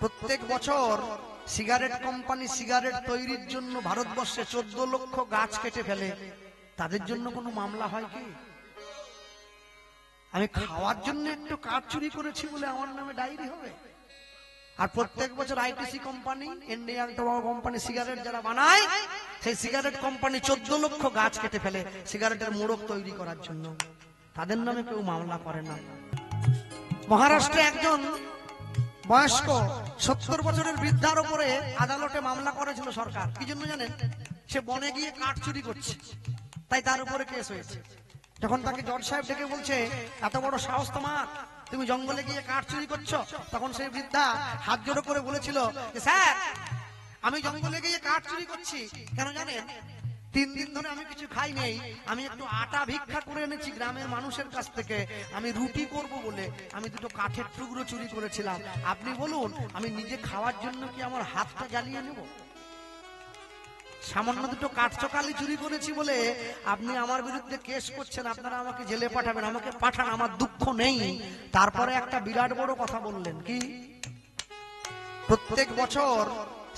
প্রত্যেক বছর cigarette company cigarette তৈরির জন্য ভারতবর্ষে 14 লক্ষ গাছ কেটে ফেলে। তাদের জন্য কোনো মামলা হয় কি? আমি খাওয়ার জন্য একটু কাঠ চুরি করেছি বলে আমার নামে ডায়েরি হবে? আর প্রত্যেক বছর ITC company, Indian tobacco company cigarette যারা বানায়, সেই সিগারেট কোম্পানি 14 লক্ষ গাছ কেটে ফেলে সিগারেটের মোড়ক তৈরি করার জন্য। তাদের নামে কেউ মামলা করে না। মহারাষ্ট্রে একজন বয়স্ক 70 বছরের বৃদ্ধার উপরে আদালতে মামলা করেছিল সরকার। কি জন্য জানেন? সে বনে গিয়ে কাঠ চুরি করছে, তাই তার উপরে কেস হয়েছে। যখন তাকে জজ সাহেব ডেকে বলছে, এত বড় সাহস তোমার, তুমি জঙ্গলে গিয়ে কাঠ চুরি করছো, তখন সেই বৃদ্ধা হাত জোড়ো করে বলেছিল, স্যার আমি জঙ্গলে গিয়ে কাঠ চুরি করছি কেন জানেন? 3 দিন ধরে আমি কিছু খাই নেই, আমি একটু আটা ভিক্ষা করে এনেছি গ্রামের মানুষের কাছ থেকে, আমি রুটি করব বলে আমি দুটো কাঠের টুকরো চুরি করেছিলাম। আপনি বলুন, আমি নিজে খাওয়ার জন্য কি আমার হাতটা জ্বালিয়ে নেব? সামান্য দুটো কাঠ চকালি চুরি করেছি বলে আপনি আমার বিরুদ্ধে কেস করছেন, আপনারা আমাকে জেলে পাঠাবেন, আমাকে পাঠান, আমার দুঃখ নেই। তারপরে একটা বিরাট বড় কথা বললেন, কি? প্রত্যেক বছর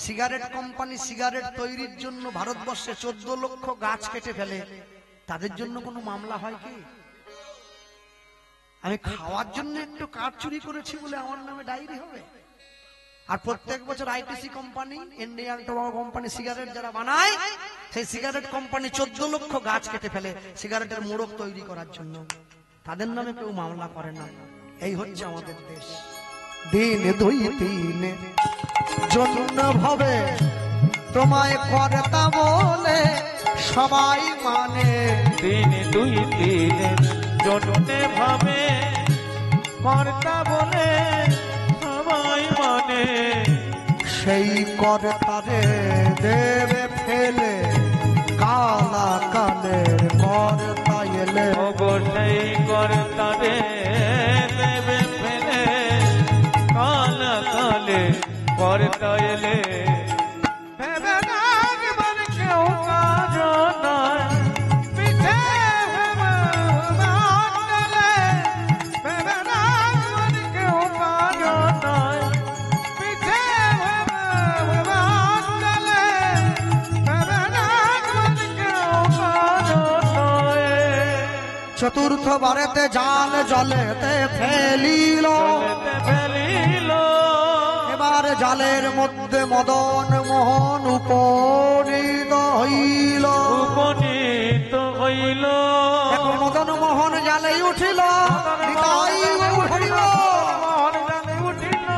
সিগারেট কোম্পানি সিগারেট তৈরির জন্য ভারতবর্ষে 14 লক্ষ গাছ কেটে ফেলে। তাদের জন্য কোনো মামলা হয় কি? আমি খাওয়ার জন্য একটু কাঠ চুরি করেছি বলে আমার নামে ডায়েরি হবে? আর প্রত্যেক বছর ITC company, Indian tobacco company cigarette যারা বানায়, সেই সিগারেট কোম্পানি 14 লক্ষ গাছ কেটে ফেলে সিগারেটের মোড়ক তৈরি করার জন্য। তাদের নামে কেউ মামলা করে না। এই হচ্ছে আমাদের দেশ। দিন 2-3 জন্য ভাবে তোমায় কর্তা বলে সবাই মানে। দিন 2-3 জন্য ভাবে কর্তা বলে সবাই মানে। সেই কর্তারে দেবে ফেলে কালা কালের কর্তা এলে। সেই কর্তারে দেবে ফেলে কালা কালে কর্তা এলে। ভেবে রাখবার কেউ কাজ নয়, পিছে ভেবে বাঁধলে। ভেবে রাখবার কেউ কাজ নয়, পিছে ভেবে বাঁধলে। ভেবে রাখবার কেউ কাজ নয়। চতুর্থ বারেতে জাল জলেতে ফেলিল, এবার জালের মধ্যে মদন মোহন উপনীত হইল। উপনীত হইল। মদন মোহন জালে উঠিল,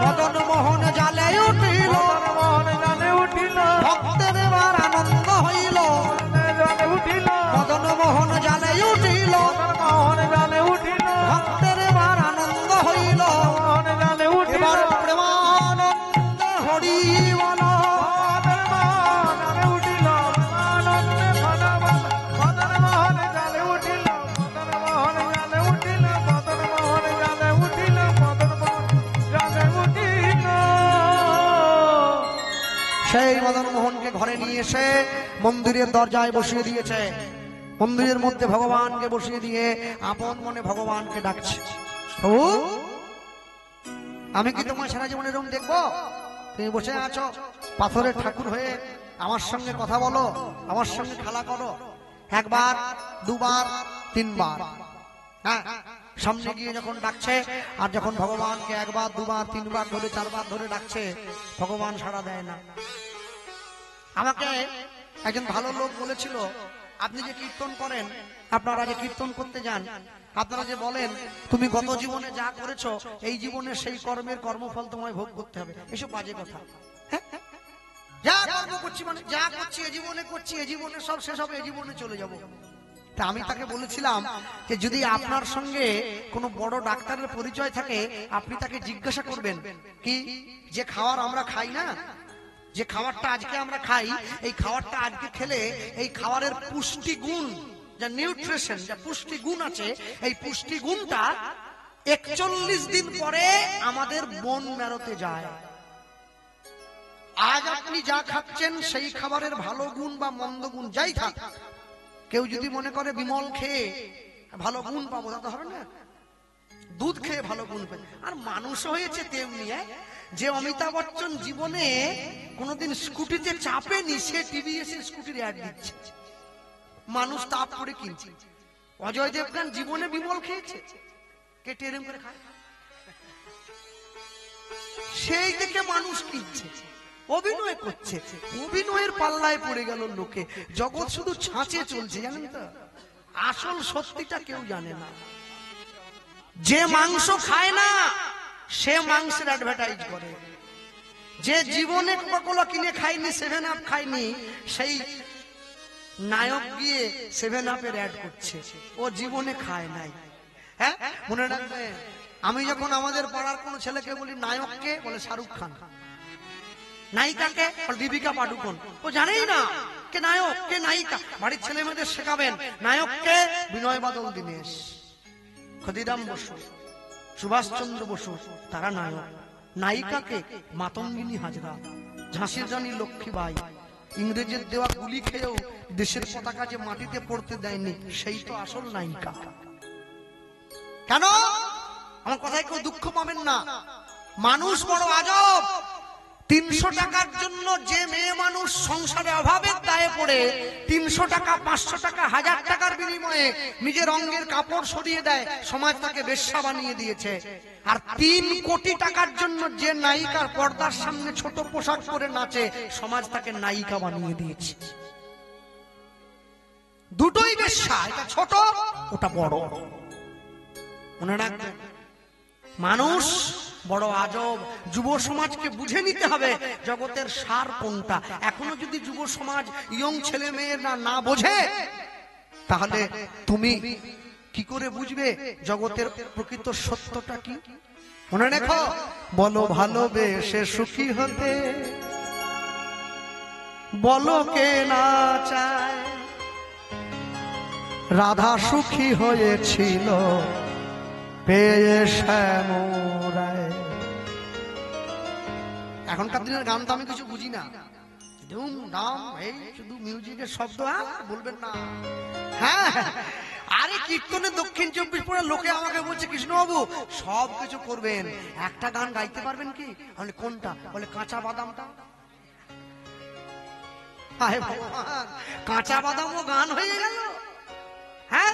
মদন মোহন জালে উঠিল। ভক্তের এবার আনন্দ হইল, মদন মোহন জালে উঠিল। ভক্তের এবার আনন্দ হইল, এবার প্রেমানন্দ হরি বল। সেই মদন মোহনকে ঘরে নিয়ে এসে মন্দিরের দরজায় বসিয়ে দিয়েছে। মন্দিরের মধ্যে ভগবানকে বসিয়ে দিয়ে আপন মনে ভগবানকে ডাকছে, প্রভু আমি কি তোমার সারা জীবনে এরকম দেখবো? তুমি বসে আছো পাথরের ঠাকুর হয়ে, আমার সঙ্গে কথা বলো, আমার সঙ্গে খেলা করো। 1 বার 2 বার 3 বার, হ্যাঁ, সামনে গিয়ে যখন ডাকছে, আর যখন ভগবানকে 1 বার 2 বার 3 বার ধরে 4 বার ধরে ডাকছে, ভগবান সাড়া দেয় না। আমাকে একজন ভালো লোক বলেছিল, আপনি যে কীর্তন করেন, আপনারা যে কীর্তন করতে যান, আপনারা যে বলেন তুমি গত জীবনে যা করেছো এই জীবনে সেই কর্মের কর্মফল তোমায় ভোগ করতে হবে, এসব বাজে কথা। যা কর্ম করছি মানে যা করছি এ জীবনে করছি, এ জীবনে সব শেষ হবে, এ জীবনে চলে যাব। তা আমি তাকে বলেছিলাম যে যদি আপনার সঙ্গে কোনো বড় ডাক্তারের পরিচয় থাকে, আপনি তাকে জিজ্ঞাসা করবেন, কি যে খাবার আমরা খাই না, যে খাবারটা আজকে আমরা খাই, এই খাবারটা আজকে খেলে এই খাবারের পুষ্টিগুণ, যা নিউট্রিশন, যা পুষ্টিগুণ আছে, এই পুষ্টিগুণটা 41 দিন পরে আমাদের বোন মেরোতে যায়। আজ আপনি যা খাচ্ছেন সেই খাবারের ভালো গুণ বা মন্দ গুণ যাই থাক, কেউ যদি মনে করে বিমল খেয়ে ভালো গুণ পাবো, তা তো হবে না। দুধ খেয়ে ভালো গুণ পাই, আর মানুষ হয়েছে তেমনি। যে অমিতাভ বচ্চন জীবনে কোনোদিন স্কুটিতে চাপেনি, সে টিভিএস এর স্কুটির অ্যাড দিচ্ছে, মানুষ তাপ করে কিনছে। অজয় দেবগান জীবনে বিমল খেয়েছে, কে টেরেম করে খায়? সেই থেকে মানুষ কিনছে, অভিনয় করছে, অভিনয়ের পাল্লায় পড়ে গেল লোকে। জগৎ শুধু ছাঁচে চলছে, জানেন তো, আসল সত্যিটা কেউ জানে না। যে মাংস খায় না সে মাংসের অ্যাডভার্টাইজ করে, যে জীবনে কোকা-কোলা কিনে খায়নি, 7 আপ খায়নি, সেই নায়ক গিয়ে 7 আপের অ্যাড করছে, ও জীবনে খায় নাই। হ্যাঁ, মনে রাখবে, আমি যখন আমাদের পাড়ার কোন ছেলেকে বলি নায়ককে, বলে শাহরুখ খান, নায়িকাকে দীপিকা পাডুকোন, ও জানেই না কে নায়ক কে নায়িকা। বাড়ির ছেলে মেয়েদের শেখাবেন নায়ককে বিনয় বাদল দীনেশ, ক্ষুদিরাম বসু, সুভাষচন্দ্র বসু, তারা নায়ক। নায়িকাকে মাতঙ্গিনী হাজরা, ঝাঁসির রানী লক্ষ্মীবাই, ইংরেজের দেওয়া গুলি খেয়েও দেশের পতাকা যে মাটিতে পড়তে দেয়নি, সেই তো আসল নায়িকা। কেন? আমার কথায় কেউ দুঃখ পাবেন না, মানুষ বড় আজব। 300 টাকার জন্য যে মেয়ে মানুষ সংসারে অভাবের দায়ে পড়ে 300 টাকা, 500 টাকা, 1000 টাকার বিনিময়ে নিজের রঙের কাপড় সরিয়ে দেয়, সমাজ তাকে বেশ্যা বানিয়ে দিয়েছে। আর 3 কোটি টাকার জন্য যে নায়িকার পর্দার সামনে ছোট পোশাক পরে নাচে, সমাজ তাকে নায়িকা বানিয়ে দিয়েছে। দুটোই বেশ্যা, এটা ছোট, ওটা বড়। মনে রাখবেন, মানুষ বড় আজব। যুব সমাজকে বুঝে নিতে হবে জগতের সার কোনটা। এখনো যদি যুব সমাজ, ইয়ং ছেলে মেয়েরা না বোঝে, তাহলে তুমি কি করে বুঝবে জগতের প্রকৃত সত্যটা কি? মনে রেখো, বলো ভালোবেসে সুখী হতে, বলো কে না চায়। রাধা সুখী হয়েছিল পেয়ে শ্যামরায়। এখনকার দিনের গান তো আমি কিছু বুঝি না, ধুম ধাম, এই শুধু মিউজিকের শব্দ, বলবেন না। হ্যাঁ, আরে কীর্তনে দক্ষিণ 24 পরে লোকে আমাকে বলছে, কৃষ্ণবাবু সব কিছু করবেন, একটা গান গাইতে পারবেন কি? বলে কোনটা? বলে কাঁচা বাদামটা। হায় ভগবান, কাঁচা বাদামও গান হয়ে গেল। হ্যাঁ,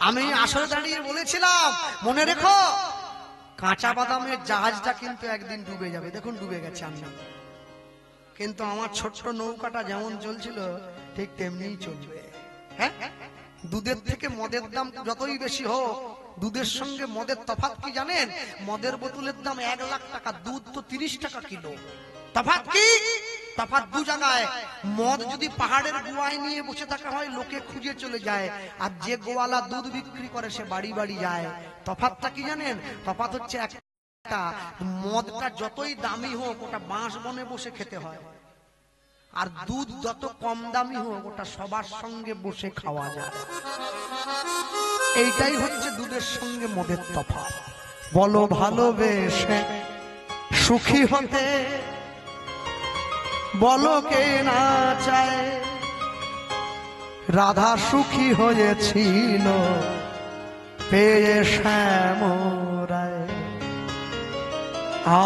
আমি আসলে দাঁড়িয়ে বলেছিলাম, মনে রেখো, কাঁচা বাদামের জাহাজটা কিন্তু একদিন ডুবে যাবে। দেখুন ডুবে গেছে, আমি, কিন্তু আমার ছোট্ট নৌকাটা যেমন চলছিল ঠিক তেমনিই চলবে। হ্যাঁ, দুধের থেকে মদের দাম যতই বেশি হোক, দুধের সঙ্গে মদের তফাৎ কি জানেন? মদের বোতলের দাম 1 লাখ টাকা, দুধ তো 30 টাকা কিলো। তফাৎ কি? তফাৎ দু জায়গায়। মদ যদি পাহাড়ের গোয়ায় নিয়ে বসে থাকা হয়, লোকে খুঁজে চলে যায়, আর যে গোয়ালা দুধ বিক্রি করে সে বাড়ি বাড়ি যায়। তফাৎটা কি জানেন? তফাৎ হচ্ছে একটা, মদটা যতই দামি হোক ওটা বাঁশ বনে বসে খেতে হয়, আর দুধ যত কম দামি হোক ওটা সবার সঙ্গে বসে খাওয়া যায়। এইটাই হচ্ছে দুধের সঙ্গে মদের তফাৎ। বলো ভালোবেসে সুখী হতে, বলো কে না চায়। রাধা সুখী হয়েছিল পেয়ে শ্যামরায়।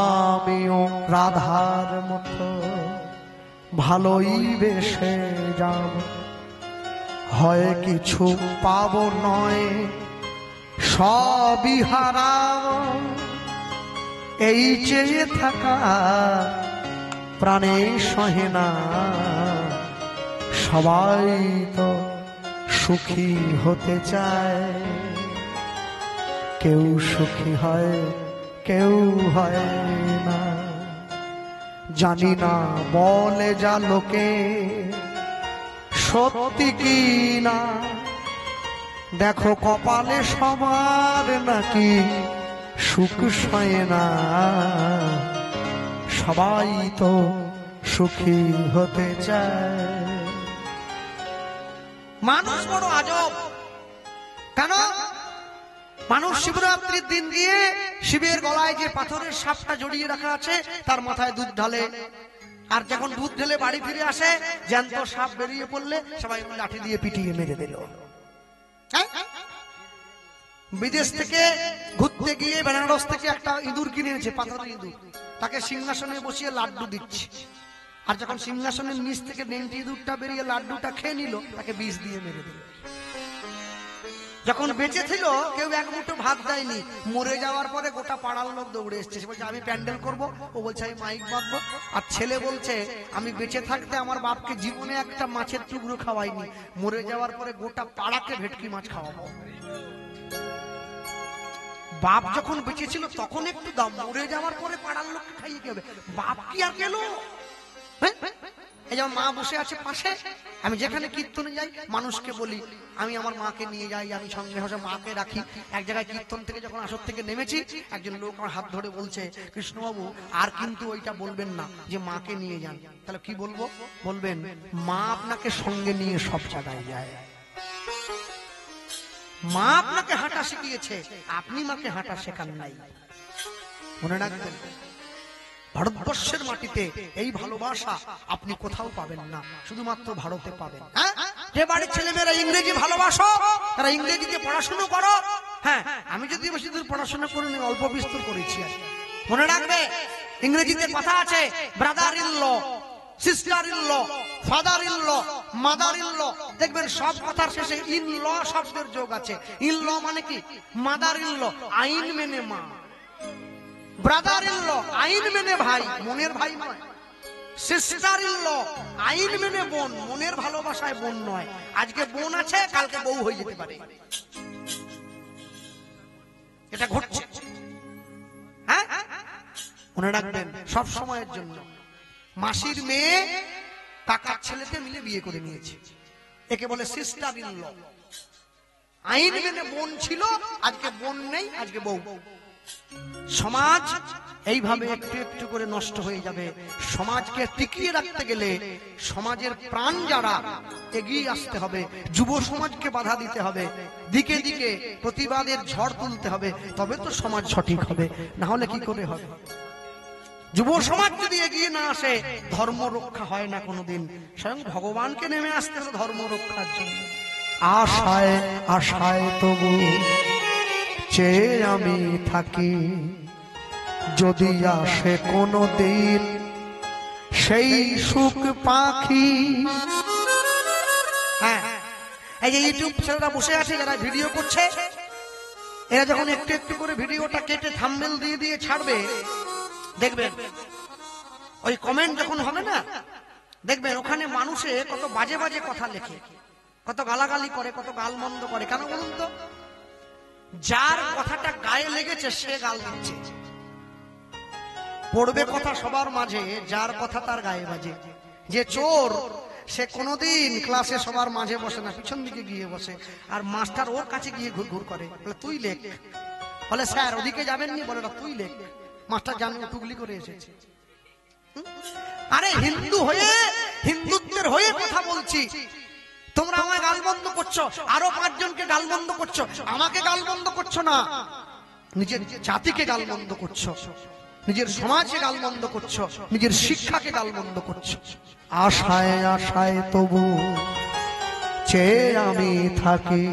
আমিও রাধার মতো ভালোই বেসে যাব, হয় কিছু পাবো নয় সবই হারাবো। এই চেয়ে থাকা প্রাণে সহে না, সবাই তো সুখী হতে চায়। কেউ সুখী হয়, কেউ হয় না, জানি না বলে যা লোকে সত্যি কি না। দেখো কপালে সবার নাকি সুখ সয় না, সবাই তো সুখী হতে চায়। মানুষ বড় আজব। কেন? মানুষ শিবরাত্রির দিন গিয়ে শিবের গলায় যে পাথরের সাপটা জড়িয়ে রাখা আছে তার মাথায় দুধ ঢালে, আর যখন দুধ ঢেলে বাড়ি ফিরে আসে, জ্যান্ত সাপ বেরিয়ে পড়লে সবাই লাঠি দিয়ে পিটিয়ে মেরে দিল। বিদেশ থেকে ঘুরতে গিয়ে বেনারস থেকে একটা ইঁদুর কিনে এনেছে, পাথরের ইঁদুর, তাকে সিংহাসনে বসিয়ে লাড্ডু দিচ্ছে, আর যখন সিংহাসনের নিচ থেকে নেংটি দুধটা বেরিয়ে লাড্ডুটা খেয়ে নিল, তাকে বিষ দিয়ে মেরে দিল। যখন বেঁচে ছিল কেউ এক মুঠো ভাত দেয়নি, মরে যাওয়ার পরে গোটা পাড়ার লোক দৌড়ে এসছে, সে বলছে আমি প্যান্ডেল করব, ও বলছে আমি মাইক বাঁধবো। আর ছেলে বলছে আমি বেঁচে থাকতে আমার বাপকে জীবনে একটা মাছের টুকরো খাওয়াইনি, মরে যাওয়ার পরে গোটা পাড়াকে ভেটকি মাছ খাওয়াবো। বাপ যখন বেঁচে ছিল তখন একটু দাম, মরে যাওয়ার পরে পাড়ার লোককে খাইয়ে কি হবে? বাপ কি আর গেল? এই যেমন মা বসে আছে পাশে, আমি যেখানে কীর্তনে যাই মানুষকে বলি আমি আমার মাকে নিয়ে যাই, আমি সঙ্গে সঙ্গে মাকে রাখি। এক জায়গায় কীর্তন থেকে যখন আসর থেকে নেমেছি, একজন লোক আমার হাত ধরে বলছে কৃষ্ণবাবু আর কিন্তু ওইটা বলবেন না যে মাকে নিয়ে যান। তাহলে কি বলবো? বলবেন মা আপনাকে সঙ্গে নিয়ে সব জায়গায় যায়, মা আপনাকে হাঁটা শিখিয়েছে, আপনি মাকে হাঁটা শেখান নাই। মনে রাখবেন, ভারতবর্ষের মাটিতে এই ভালোবাসা আপনি কোথাও পাবেন না, শুধুমাত্র ভারতে পাবেন। যে বাড়ির ছেলেমেয়েরা ইংরেজি ভালোবাসো, তারা ইংরেজিতে পড়াশোনা করো। হ্যাঁ, আমি যদি বেশি দূর পড়াশোনা করি অল্প বিস্তর করেছি। মনে রাখবে, ইংরেজিতে কথা আছে brother in law, sister in law, father in law, mother in law. দেখবেন সব কথার শেষে ইন ল শব্দের যোগ আছে। ইন ল মানে কি? মাদার ইন ল, আইন মেনে মা। ব্রাদার ইন ল, আইন মেনে ভাই, মনের ভাই নয়। সিস্টার ইন ল, আইন মেনে বোন, মনের ভালোবাসায় বোন নয়। আজকে বোন আছে, কালকে বউ হয়ে যেতে পারে, এটা ঘটছে। হ্যাঁ, মনে রাখবেন সব সময়ের জন্য। মাসির মেয়ে কাকার ছেলেতে মিলে বিয়ে করে নিয়েছে, একে বলে সিস্টার ইন ল। আইন মেনে বোন ছিল, আজকে বোন নেই, আজকে বউ। সমাজ এইভাবে একটু একটু করে নষ্ট হয়ে যাবে। সমাজকে টিকিয়ে রাখতে গেলে সমাজের প্রাণ যারা, এগিয়ে আসতে হবে। যুব সমাজকে বাধা দিতে হবে, দিকে দিকে প্রতিবাদের ঝড় তুলতে হবে, তবে তো সমাজ সঠিক হবে। না হলে কি করে হবে? যুব সমাজ যদি এগিয়ে না আসে, ধর্ম রক্ষা হয় না কোনোদিন। স্বয়ং ভগবানকে নেমে আসতে হবে ধর্ম রক্ষার জন্য। আশায় আশায় তবু চেয়ে আমি থাকি, যদি আসে কোনো দিন সেই সুখ পাখি। হ্যাঁ, এই যে ইউটিউব ছেলেরা বসে আছে, যারা ভিডিও করছে, এরা যখন একটু একটু করে ভিডিওটা কেটে থাম্বনেল দিয়ে দিয়ে ছাড়বে, দেখবেন ওই কমেন্ট যখন হবে না, দেখবেন ওখানে মানুষে কত বাজে বাজে কথা লেখে, কত গালাগালি করে, কত গালমন্দ করে। কেন বলুন তো? যার কথাটা গায়ে লেগেছে সে গাল দিচ্ছে। পড়বে কথা সবার মাঝে, যার কথা তার গায়ে বাজে। যে চোর, সে কোনোদিন ক্লাসে সবার মাঝে বসে না, পিছন দিকে গিয়ে বসে, আর মাস্টার ওর কাছে গিয়ে ঘুর ঘুর করে, বলে তুই লেখ। বলে স্যার ওদিকে যাবেননি, বলে না তুই লেখ। মাস্টার জানে টুকলি করে এসেছে। আরে হিন্দু হয়ে, হিন্দুত্বের হয়ে কথা বলছি, তোমরা আমায় গালমন্দ করছো, আরো 5 জনকে গালমন্দ করছো, আমাকে গালমন্দ করছো না, নিজের জাতিকে গালমন্দ করছো, নিজের সমাজকে গালমন্দ করছো, নিজের শিক্ষাকে গালমন্দ করছো। আশায় আশায় তবু চেয়ে আমি থাকি,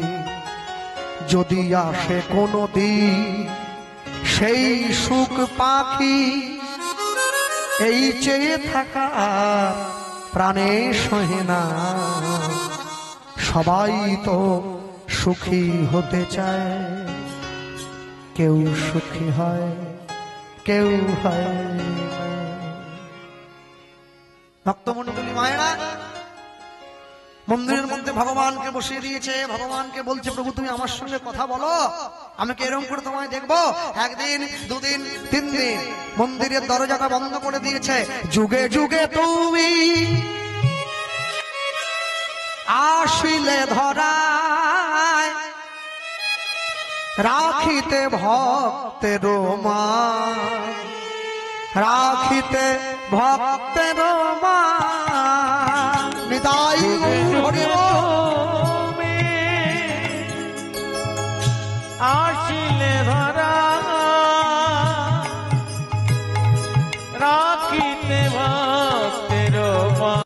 যদি আসে কোনো দিন সেই সুখ পাখি। এই চেয়ে থাকা প্রাণে সহে না, সবাই তো সুখী হতে চায়, কেউ সুখী হয় কেউ হয়। ভক্তমণ্ডলী মায়েরা, মন্দিরের মধ্যে ভগবানকে বসিয়ে দিয়েছে, ভগবানকে বলছে প্রভু তুমি আমার সঙ্গে কথা বলো, আমি কি এরকম করে তোমায় দেখবো? 1 দিন 2 দিন 3 দিন মন্দিরের দরজাটা বন্ধ করে দিয়েছে। যুগে যুগে তুমি আসিলে ধরায়, রাখিতে ভক্তের মান, রাখিতে ভক্তের মান। নিতাই হরি বল।